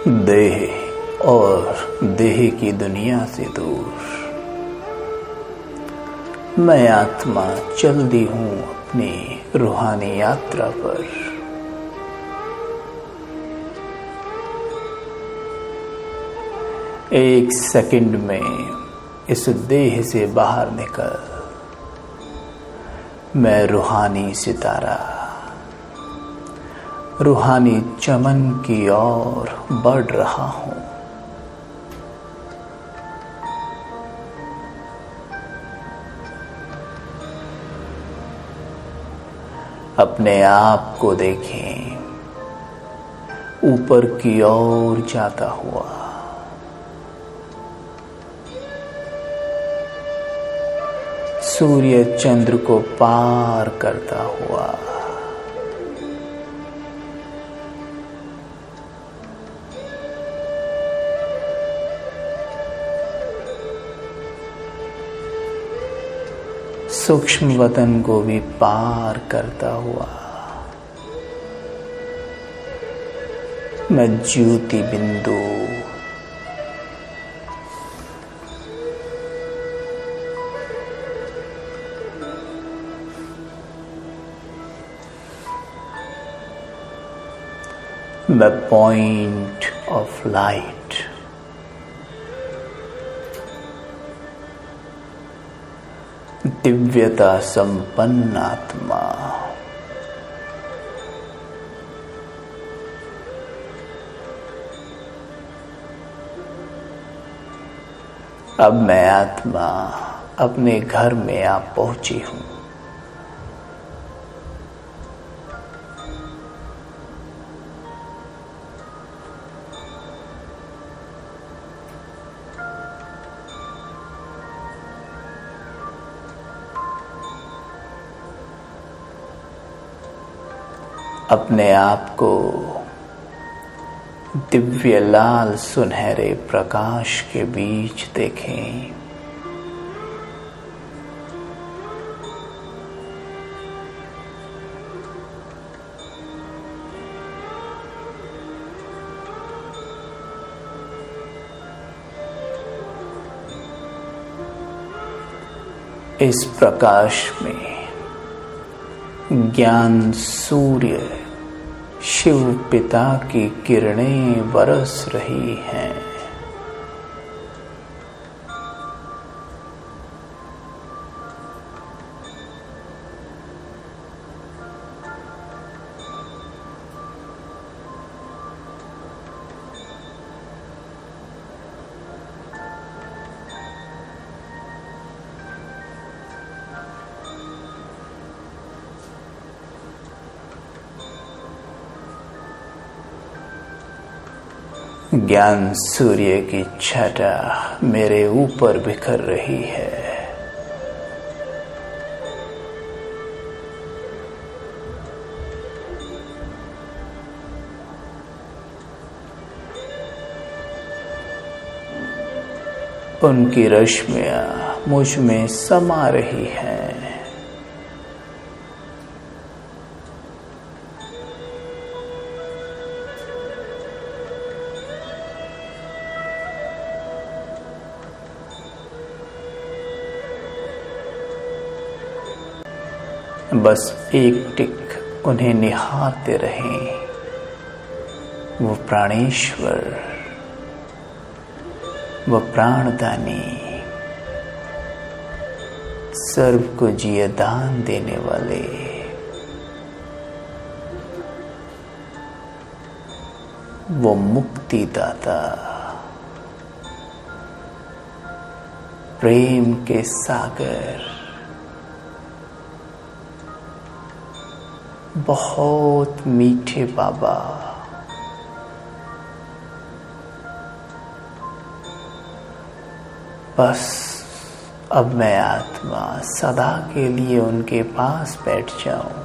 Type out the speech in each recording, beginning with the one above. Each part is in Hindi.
देह और देह की दुनिया से दूर मैं आत्मा चल दी हूँ अपनी रूहानी यात्रा पर। एक सेकंड में इस देह से बाहर निकल मैं रूहानी सितारा, रूहानी चमन की ओर बढ़ रहा हूँ। अपने आप को देखें ऊपर की ओर जाता हुआ। सूर्य चंद्र को पार करता हुआ। सूक्ष्म वतन को भी पार करता हुआ मैं ज्योति बिंदु मैं पॉइंट ऑफ लाइट, दिव्यता संपन्न आत्मा। अब मैं आत्मा अपने घर में आ पहुंची हूं। अपने आप को दिव्य लाल सुनहरे प्रकाश के बीच देखें। इस प्रकाश में ज्ञान सूर्य शिव पिता की किरणें बरस रही हैं। ज्ञान सूर्य की छटा मेरे ऊपर बिखर रही है। उनकी रश्मियां मुझ में समा रही हैं। बस एक टिक उन्हें निहारते रहें। वो प्राणेश्वर, वो प्राणदानी, सर्व को जिये दान देने वाले, वो मुक्तिदाता, प्रेम के सागर, बहुत मीठे बाबा। बस अब मैं आत्मा सदा के लिए उनके पास बैठ जाऊं।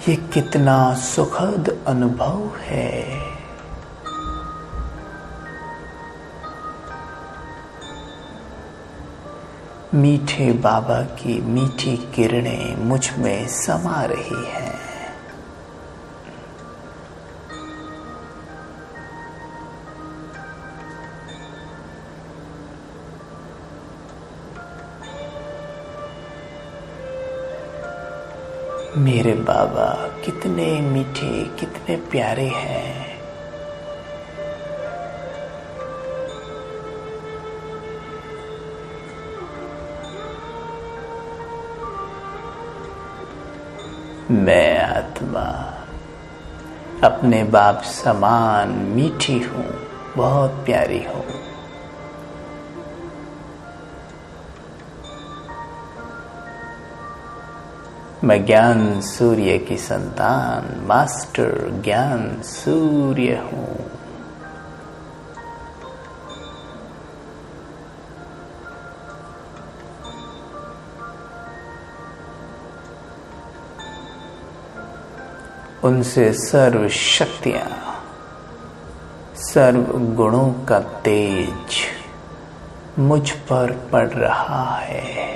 ये कितना सुखद अनुभव है। मीठे बाबा की मीठी किरणें मुझ में समा रही हैं। मेरे बाबा कितने मीठे, कितने प्यारे हैं। मैं आत्मा अपने बाप समान मीठी हूँ, बहुत प्यारी हूँ। मैं ज्ञान सूर्य की संतान, मास्टर ज्ञान सूर्य हूँ। उनसे सर्व शक्तियां, सर्व गुणों का तेज मुझ पर पड़ रहा है।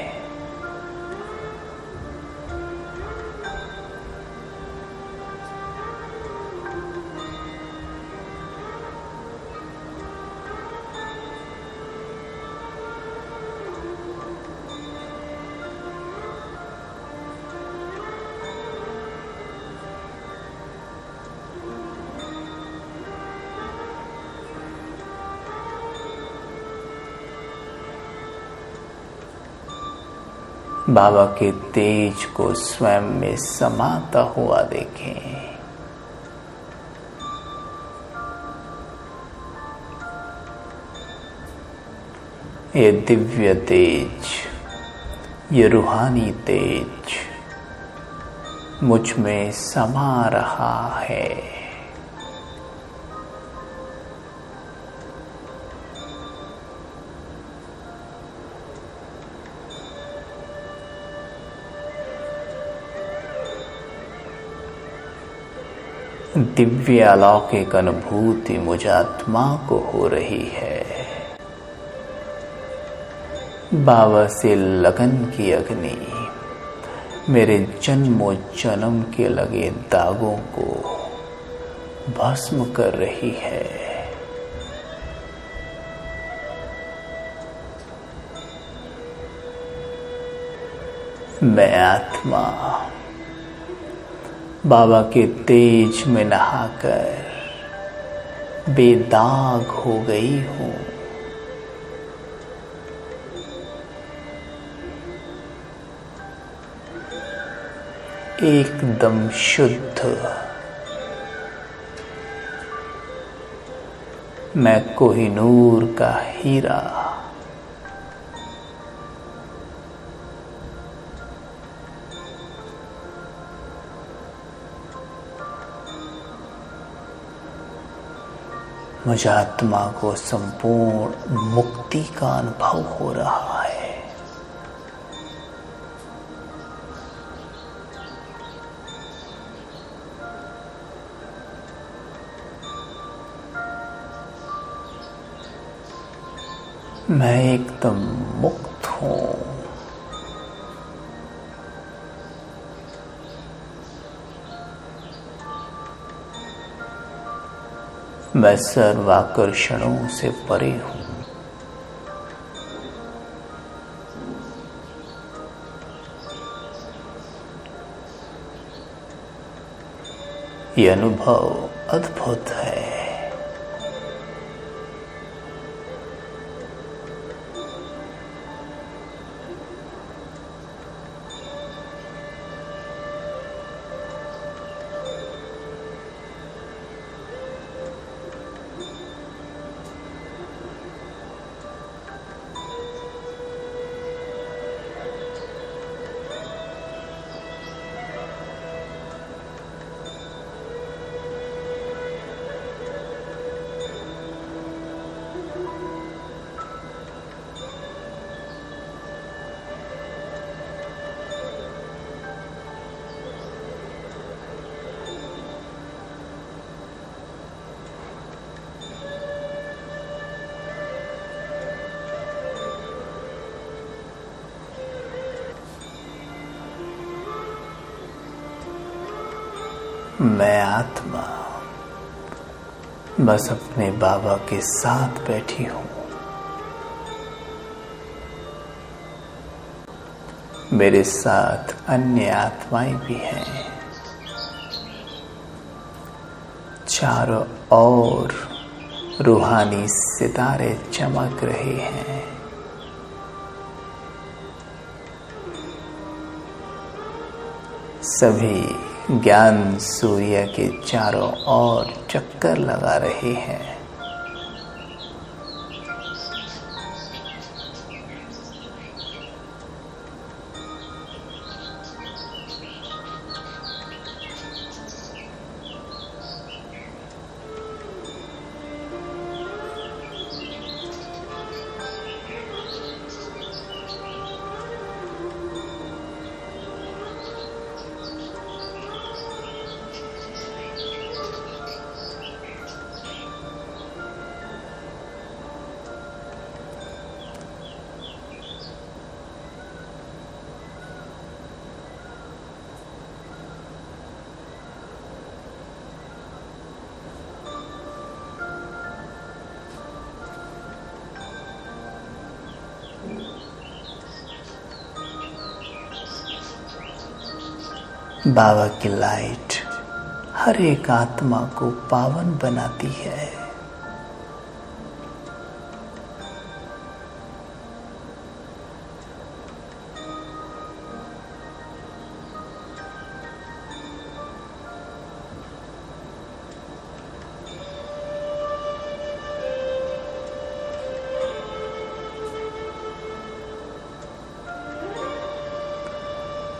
बाबा के तेज को स्वयं में समाता हुआ देखें। ये दिव्य तेज, ये रूहानी तेज मुझ में समा रहा है। दिव्य अलौकिक अनुभूति मुझ आत्मा को हो रही है। बाबा से लगन की अग्नि मेरे जन्मों जन्म के लगे दागों को भस्म कर रही है। मैं आत्मा बाबा के तेज में नहाकर बेदाग हो गई हूँ। एकदम शुद्ध मैं कोहिनूर का हीरा। मुझ आत्मा को संपूर्ण मुक्ति का अनुभव हो रहा है। मैं एकदम मुक्त हूँ। मैं सर्व आकर्षणों से परे हूँ। ये अनुभव अद्भुत है। मैं आत्मा बस अपने बाबा के साथ बैठी हूँ। मेरे साथ अन्य आत्माएं भी हैं। चारों ओर रूहानी सितारे चमक रहे हैं। सभी ज्ञान सूर्य के चारों ओर चक्कर लगा रहे हैं। बाबा की लाइट हर एक आत्मा को पावन बनाती है।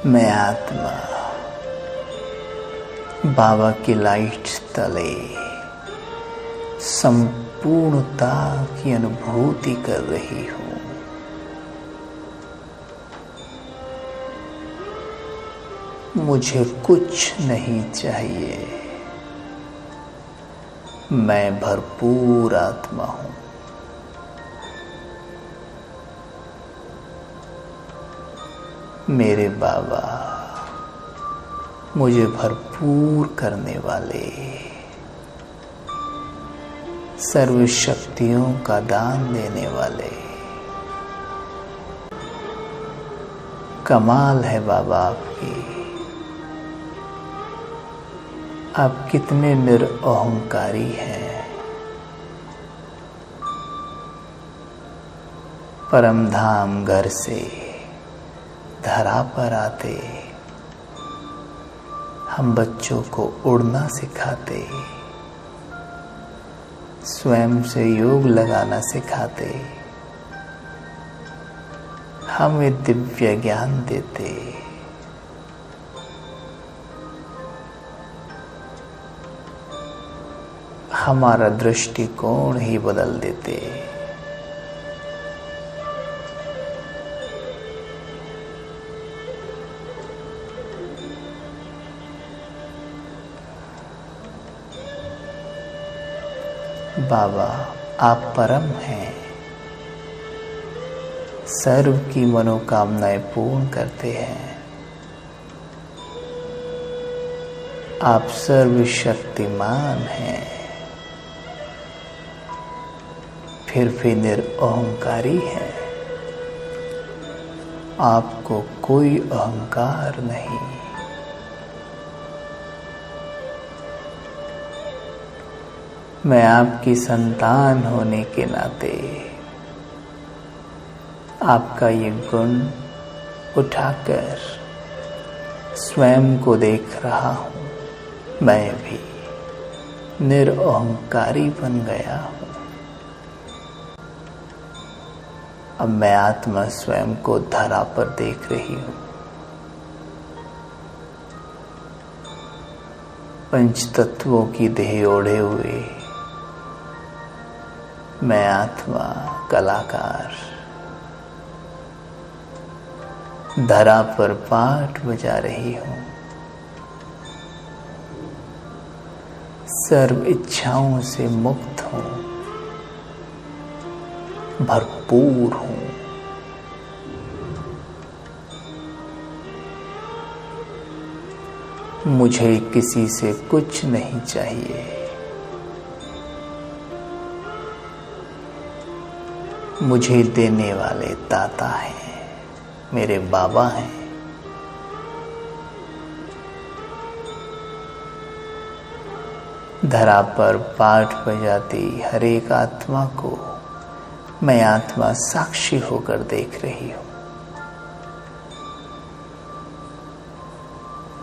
मैं आत्मा बाबा की लाइट तले संपूर्णता की अनुभूति कर रही हूँ। मुझे कुछ नहीं चाहिए। मैं भरपूर आत्मा हूँ। मेरे बाबा मुझे भरपूर करने वाले, सर्व शक्तियों का दान देने वाले। कमाल है बाबा आपकी। आप कितने निरअहंकारी हैं। परमधाम घर से धरा पर आते हम बच्चों को उड़ना सिखाते, स्वयं से योग लगाना सिखाते, हमें दिव्य ज्ञान देते। हमारा दृष्टिकोण ही बदल देते। बाबा आप परम हैं, सर्व की मनोकामनाएं पूर्ण करते हैं। आप सर्वशक्तिमान हैं, फिर भी निरअहंकारी हैं। आपको कोई अहंकार नहीं। मैं आपकी संतान होने के नाते आपका ये गुण उठाकर स्वयं को देख रहा हूँ। मैं भी निरअहंकारी बन गया हूँ। अब मैं आत्मा स्वयं को धरा पर देख रही हूँ। पंच तत्वों की देह ओढ़े हुए मैं आत्मा कलाकार धरा पर पाठ बजा रही हूँ। सर्व इच्छाओं से मुक्त हूँ, भरपूर हूँ। मुझे किसी से कुछ नहीं चाहिए। मुझे देने वाले दाता हैं, मेरे बाबा हैं। धरा पर पाठ बजाती हर एक आत्मा को मैं आत्मा साक्षी होकर देख रही हूँ।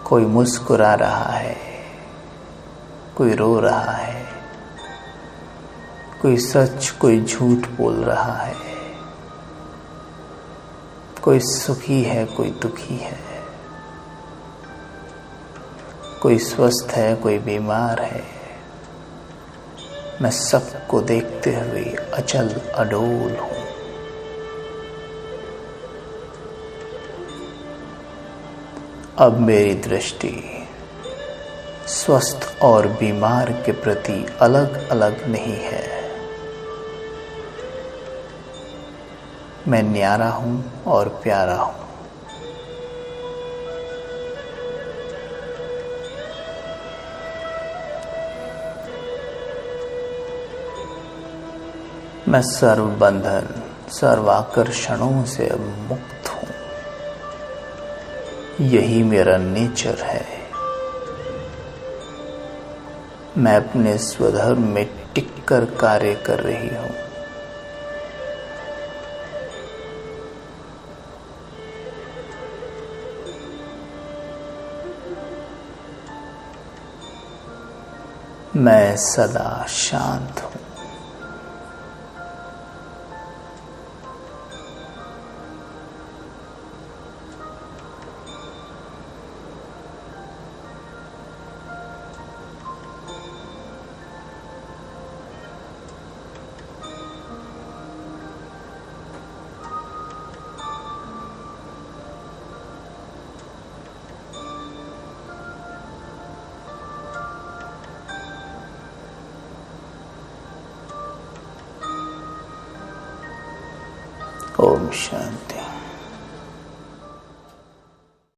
कोई मुस्कुरा रहा है, कोई रो रहा है, कोई सच कोई झूठ बोल रहा है, कोई सुखी है कोई दुखी है, कोई स्वस्थ है कोई बीमार है। मैं सबको देखते हुए अचल अडोल हूँ। अब मेरी दृष्टि स्वस्थ और बीमार के प्रति अलग अलग नहीं है। मैं न्यारा हूँ और प्यारा हूँ। मैं सर्व बंधन सर्व आकर्षणों से मुक्त हूँ। यही मेरा नेचर है। मैं अपने स्वधर्म में टिककर कार्य कर रही हूँ। मैं सदा शांत हूँ। ओम शांति।